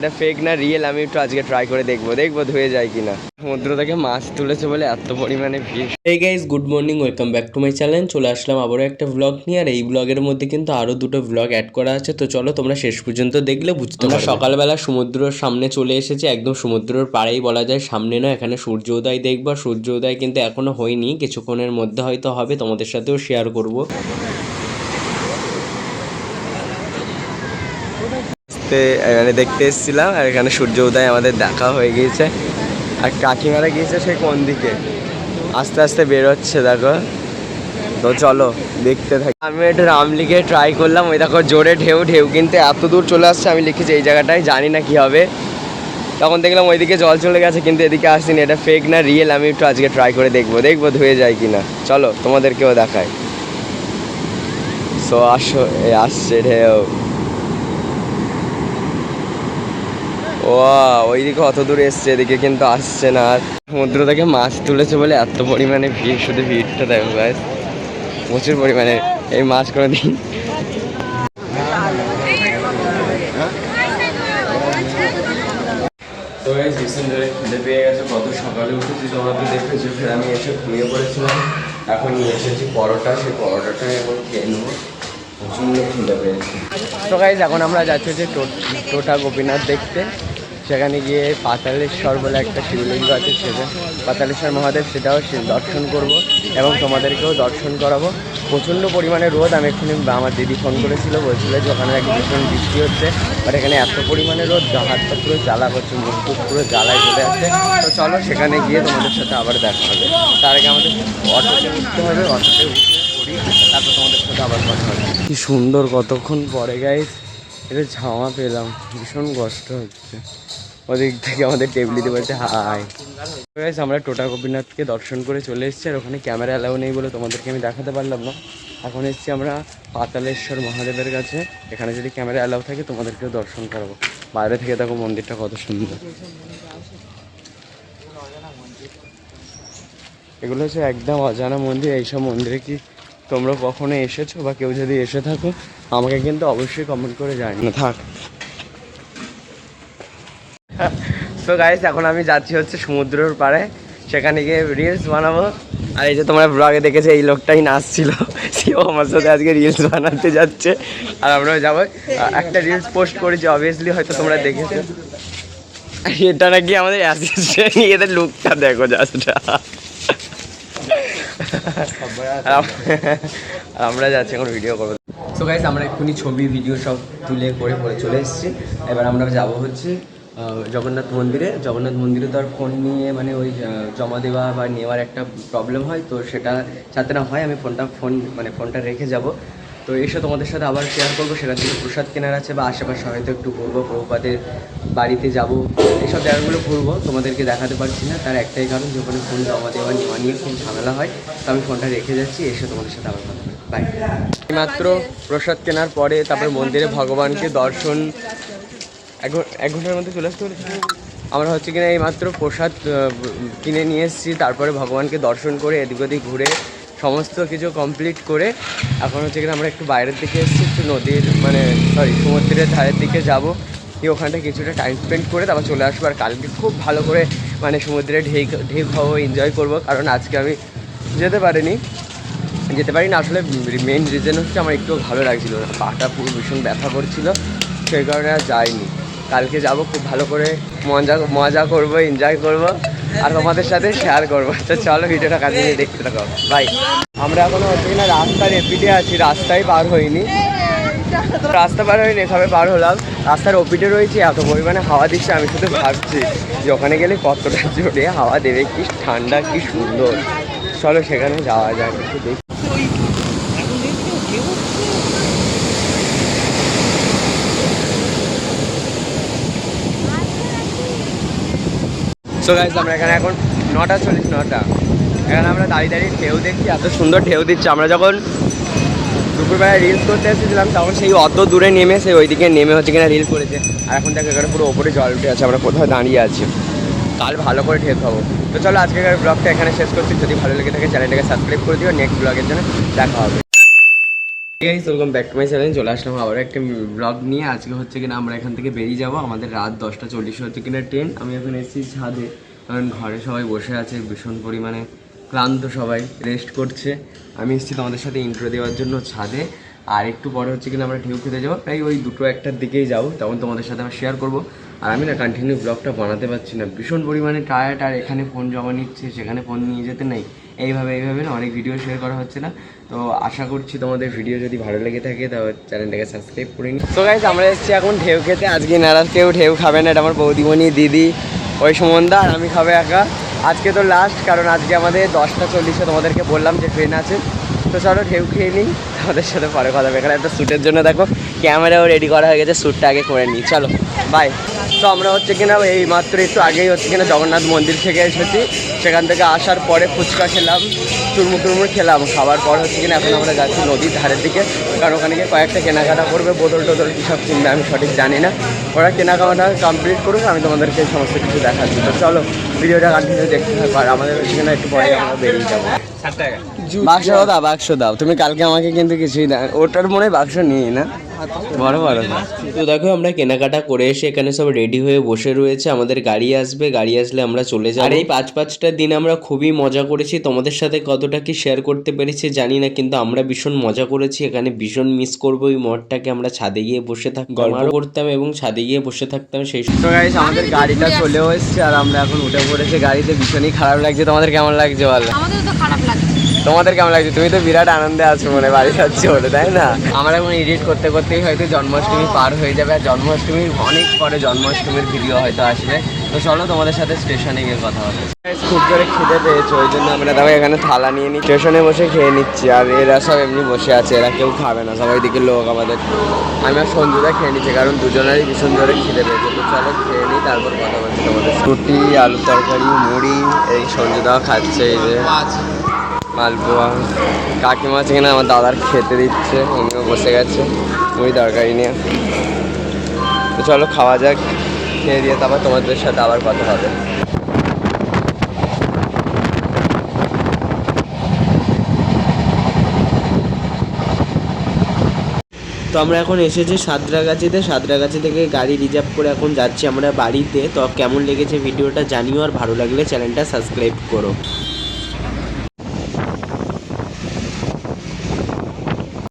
এটা ফেক না রিয়েল আমি একটু আজকে ট্রাই করে দেখবো ধুয়ে যায় কিনা। সমুদ্র থেকে মাছ তুলেছে বলে এত পরিমাণে ভিড়। Hey guys, good morning, welcome back to my channel. চলে আসলাম আবারও একটা ব্লগ নিয়ে। আর এই ব্লগের মধ্যে কিন্তু আরও দুটো ব্লগ অ্যাড করা আছে, তো চলো তোমরা শেষ পর্যন্ত দেখলে বুঝতে পারবে। সকালবেলা সমুদ্রের সামনে চলে এসেছি, একদম সমুদ্রের পাড়েই বলা যায়, সামনে না। এখানে সূর্য উদয় দেখবো, আর সূর্য উদয় কিন্তু এখনো হয়নি, কিছুক্ষণের মধ্যে হয়তো হবে, তোমাদের সাথেও শেয়ার করবো। মানে দেখতে এসেছিলাম আর এখানে সূর্য উদয় আমাদের দেখা হয়ে গিয়েছে। আর কাকিমারা গিয়েছে সে কোন দিকে, আস্তে আস্তে বেরোচ্ছে দেখো। তো চলো দেখতে থাকি। আমি একটু রামলিগে ট্রাই করলাম, ওই দেখো জোরে ঢেউ কিন্তু এত দূর চলে আসছে। আমি লিখেছি এই জায়গাটায়, জানি না কি হবে। তখন দেখলাম ওইদিকে জল চলে গেছে, কিন্তু এদিকে আসিনি। এটা ফেক না রিয়েল আমি একটু আজকে ট্রাই করে দেখবো ধুয়ে যায় কিনা। চলো তোমাদেরকেও দেখায়। সো আসো, আসছে ঢেউ। ও ওইদিকে অত দূরে এসছে, এদিকে কিন্তু আসছে না। আর সমুদ্র থেকে মাছ তুলেছে বলে এত পরিমাণে ভিড়, শুধু ভিড়টা দেখো গাইস, প্রচুর পরিমাণে। এই মাছ কোনো দিন তো গাইস রিসেন্ট ধরে খিদে পেয়ে গেছে। কত সকালে উঠেছি তোমরা তো দেখেছো। ফের আমি এসে ঘুমিয়ে পড়েছিলাম, এখন নিয়ে এসেছি পরোটা। সেই পরোটাটাই এখন খেয়ে নেবো, প্রচণ্ড খিদে পেয়েছে। তো গাইস এখন আমরা যাচ্ছি হচ্ছে টোটা গোপীনাথ দেখতে। সেখানে গিয়ে পাতালেশ্বর বলে একটা শিবলিঙ্গ আছে, সেটা পাতালেশ্বর মহাদেব, সেটাও দর্শন করব এবং তোমাদেরকেও দর্শন করাবো। প্রচণ্ড পরিমাণে রোদ। আমি এক্ষুনি আমার দিদি ফোন করেছিল, বলছিল যে ওখানে নাকি ভীষণ বৃষ্টি হচ্ছে, বাট এখানে এত পরিমাণে রোদ, হাতটা পুরো জ্বালা করছে, মুখ পুরো জ্বালায় চলে আসছে। তো চলো সেখানে গিয়ে তোমাদের সাথে আবার দেখা হবে। তার আগে আমাদের অটোতে উঠতে হবে, অটোতে উঠে পড়ি, তারপর তোমাদের সাথে আবার কথা হবে। কি সুন্দর, কতক্ষণ পরে গাইস এটা ছাওয়া পেলাম, ভীষণ কষ্ট হচ্ছে। ওদিক থেকে আমাদের টেবিলিতে বলছে হাই। আমরা টোটা গোপীনাথকে দর্শন করে চলে এসেছি, আর ওখানে ক্যামেরা অ্যালাউ নেই বলে তোমাদেরকে আমি দেখাতে পারলাম না। এখন এসেছি আমরা পাতালেশ্বর মহাদেবের কাছে। এখানে যদি ক্যামেরা অ্যালাউ থাকে তোমাদেরকেও দর্শন করাবো। বাইরে থেকে দেখো মন্দিরটা কত সুন্দর। এগুলো হচ্ছে একদম অজানা মন্দির। এইসব মন্দিরে কি তোমরা কখনো এসেছো, বা কেউ যদি এসে থাকো আমাকে কিন্তু অবশ্যই কমেন্ট করে জানিও। থাক। তো গাইস এখন আমি যাচ্ছি হচ্ছে সমুদ্রের পাড়ে, সেখানে গিয়ে রিলস বানাবো। আর এই যে তোমরা ব্লগে দেখেছো এই লোকটাই নাচছিল, সেও আমার সাথে আজকে রিলস বানাতে যাচ্ছে। আর আমরাও যাবো। একটা রিলস পোস্ট করেছি, অবভিয়াসলি হয়তো তোমরা দেখেছো। এটা নাকি আমাদের অ্যাসিস্ট্যান্ট, এদের লুকটা দেখো জাস্ট। আমরা যাচ্ছি এখন ভিডিও করবো। সো গাইস আমরা এক্ষুনি ছবি ভিডিও সব তুলে করে চলে এসেছি। এবার আমরা যাবো হচ্ছে জগন্নাথ মন্দিরে তো আর ফোন নিয়ে মানে ওই জমা দেওয়া বা নেওয়ার একটা প্রবলেম হয়, তো সেটা যাতে না হয় আমি ফোনটা রেখে যাব। তো এসে তোমাদের সাথে আবার শেয়ার করবো। সেখান থেকে প্রসাদ কেনার আছে, বা আশেপাশে হয়তো একটু ঘুরবো, প্রভুপাদের বাড়িতে যাব, এইসব জায়গাগুলো ঘুরবো। তোমাদেরকে দেখাতে পারছি না, তার একটাই কারণ, যখন ফোন জমা দেওয়া নেওয়া নিয়ে খুব ঝামেলা হয়, তো আমি ফোনটা রেখে যাচ্ছি। এসে তোমাদের সাথে আবার কথা বলবো। বাই। মাত্র প্রসাদ কেনার পরে তারপরে মন্দিরে ভগবানকে দর্শন, এক ঘন্টার মধ্যে চলে আসতে বলেছি। আমরা হচ্ছে কিনা এই মাত্র প্রসাদ কিনে নিয়ে এসেছি, তারপরে ভগবানকে দর্শন করে এদিক ওদিক ঘুরে সমস্ত কিছু কমপ্লিট করে এখন হচ্ছে কিনা আমরা একটু বাইরের দিকে এসেছি, একটু নদীর সমুদ্রের ধারের দিকে যাব, গিয়ে ওখানটা কিছুটা টাইম স্পেন্ড করে তারপর চলে আসবো। আর কালকে খুব ভালো করে সমুদ্রে ঢেউ খাবো, এনজয় করবো। কারণ আজকে আমি যেতে পারি না আসলে। মেন রিজন হচ্ছে আমার একটু ভালো লাগছিলো না, পাটা পুরো ভীষণ ব্যথা করছিলো, সেই কারণে আর যাইনি। কালকে যাব, খুব ভালো করে মজা করবো, এনজয় করবো, আর তোমাদের সাথে শেয়ার করবো। তো চলো ভিডিওটা কাজে নিয়ে দেখতে থাকো। বাই। আমরা এখনো হচ্ছে কিনা রাস্তার এপিটে আছি, রাস্তায় পার হইনি, এভাবে পার হলাম। রাস্তার ওপিটে রয়েছে, এত পরিমাণে হাওয়া দিচ্ছে, আমি শুধু ভাবছি যে ওখানে গেলে কতটা জোরে হাওয়া দেবে, কি ঠান্ডা, কি সুন্দর। চলো সেখানে যাওয়া যায়, একটু দেখি। সো গাইস আমরা এখানে এখন 9:40, এখানে আমরা দাঁড়িয়ে ঢেউ দেখছি, এত সুন্দর ঢেউ দিচ্ছে। আমরা যখন দুপুরবেলায় রিলস করতে এসেছিলাম তখন সেই অত দূরে নেমে ওইদিকে নেমে হচ্ছে কিনা রিল করেছে। আর এখন দেখো এখানে পুরো ওপরে জল উঠে আছে, আমরা কোথাও দাঁড়িয়ে আছি। কাল ভালো করে ঢেউ খাবো। তো চলো আজকের ব্লগটা এখানে শেষ করছি। যদি ভালো লেগে থাকে চ্যানেলটাকে সাবস্ক্রাইব করে দিও। নেক্সট ব্লগের জন্য দেখা হবে। Guys welcome back to my channel. চলে আসলাম আবার একটা ব্লগ নিয়ে। আজকে হচ্ছে কিনা আমরা এখান থেকে বেরিয়ে যাব, আমাদের রাত 10:40 হচ্ছে কিনা ট্রেন। আমি এখন এসেছি ছাদে, কারণ ঘরে সবাই বসে আছে ভীষণ পরিমাণে ক্লান্ত, সবাই রেস্ট করছে। আমি এসেছি তোমাদের সাথে ইন্ট্রো দেওয়ার জন্য ছাদে। আর একটু পরে হচ্ছে কিনা আমরা ঢেউ খেতে যাবো, প্রায় ওই 2-1টার দিকেই যাবো, তখন তোমাদের সাথে আমি শেয়ার করবো। আর আমি না কন্টিনিউ ব্লগটা বানাতে পারছি না, ভীষণ পরিমাণে টায়ার্ড। আর এখানে ফোন জমা নিচ্ছে, সেখানে ফোন নিয়ে যেতে নেই, এইভাবে না অনেক ভিডিও শেয়ার করা হচ্ছে না। তো আশা করছি তোমাদের ভিডিও যদি ভালো লেগে থাকে তাহলে চ্যানেলটাকে সাবস্ক্রাইব করে নিই। তো গাইস আমরা এসেছি এখন ঢেউ খেতে। আজকে নারাজ কেউ ঢেউ খাবে না, এটা আমার বৌদিমণি, দিদি, ওই সুমনদা, আর আমি খাবে একা। আজকে তো লাস্ট, কারণ আজকে আমাদের 10:40 তোমাদেরকে বললাম যে ট্রেন আছে। তো চলো ঢেউ খেয়ে নিই, আমাদের সাথে পরে কথা হবে। এখানে একটা শ্যুটের জন্য দেখো ক্যামেরাও রেডি করা হয়ে গেছে, শ্যুটটা আগে করে নিই, চলো বাই। তো আমরা হচ্ছে কিনা এই মাত্র একটু আগেই হচ্ছে কিনা জগন্নাথ মন্দির থেকে এসেছি। সেখান থেকে আসার পরে ফুচকা খেলাম, চুরমুর খেলাম। খাবার পর হচ্ছে কিনা এখন আমরা যাচ্ছি নদীর ধারের দিকে, কারণ ওখানে গিয়ে কয়েকটা কেনাকাটা করবে, বোতল টোতল কী সব কিনবে আমি সঠিক জানি না। ওরা কেনাকাটা কমপ্লিট করুক, আমি তোমাদেরকে সমস্ত কিছু দেখাচ্ছি। তো চলো ভিডিওটা কন্টিনিউ দেখতে থাকো। আর আমাদের সেখানে একটু পরে আমরা বেরিয়ে যাবো। বাক্স দাও, বাক্স দাও, তুমি কালকে আমাকে কিন্তু কিছুই না, ওটার মনে হয় বাক্স নিয়ে না বড় বড়। তো দেখো আমরা কেনাকাটা করে এসে এখানে সব রেডি হয়ে বসে রয়েছে, আমাদের গাড়ি আসবে, গাড়ি আসলে আমরা চলে যাব। আর এই 5-5টা দিন আমরা খুবই মজা করেছি, তোমাদের সাথে কতটা কি শেয়ার করতে পেরেছি জানি না, কিন্তু আমরা ভীষণ মজা করেছি। এখানে ভীষণ মিস করবো এই মঠটাকে। আমরা ছাদে গিয়ে বসে থাকতাম, গল্প করতাম এবং ছাদে গিয়ে বসে থাকতাম সেই তো গাইস আমাদের গাড়িটা চলেও এসছে, আর আমরা এখন উঠে পড়েছি গাড়িতে। ভীষণই খারাপ লাগছে, তোমাদের কেমন লাগছে বলো? আমাদের তো খারাপ লাগছে। তোমাদের কেমন লাগছে? তুমি তো বিরাট আনন্দে আছো মনে, বাড়ি যাচ্ছি বলে, তাই না? আমরা এখন এডিট করতে করতেই হয়তো জন্মাষ্টমী পার হয়ে যাবে, আর জন্মাষ্টমীর অনেক পরে জন্মাষ্টমীর ভিডিও হয়তো আসবে। তো চলো তোমাদের সাথে স্টেশনে গিয়ে কথা হবে। খুব জোরে খিদে পেয়েছে, ওই জন্য আমরা দেখো এখানে থালা নিয়ে নিই, স্টেশনে বসে খেয়ে নিচ্ছি। আর এরা সব এমনি বসে আছে, এরা কেউ খাবে না, সবাই দিকে লোক আমাদের। আমি আর সঞ্জুদা খেয়ে নিচ্ছি, কারণ দুজনেরই ভীষণ জোরে খিদে পেয়েছে। তো চলো খেয়ে নিই, তারপর কথা বলছি তোমাদের। রুটি, আলু তরকারি, মুড়ি, এই সঞ্জুদাও খাচ্ছে, এই যে মালপোয়া। কাকিমা আছে কিনা আমার দাদার খেতে দিচ্ছে, উনিও বসে গেছে মুড়ি তরকারি নিয়ে। তো চলো খাওয়া যাক, খেয়ে দিয়ে তারপর তোমাদের সাথে আবার কথা হবে। তো আমরা এখন এসেছি সাঁতরাগাছিতে। সাঁতরাগাছি থেকে গাড়ি রিজার্ভ করে এখন যাচ্ছি আমরা বাড়িতে। তো কেমন লেগেছে ভিডিওটা জানিও, আর ভালো লাগলে চ্যানেলটা সাবস্ক্রাইব করো।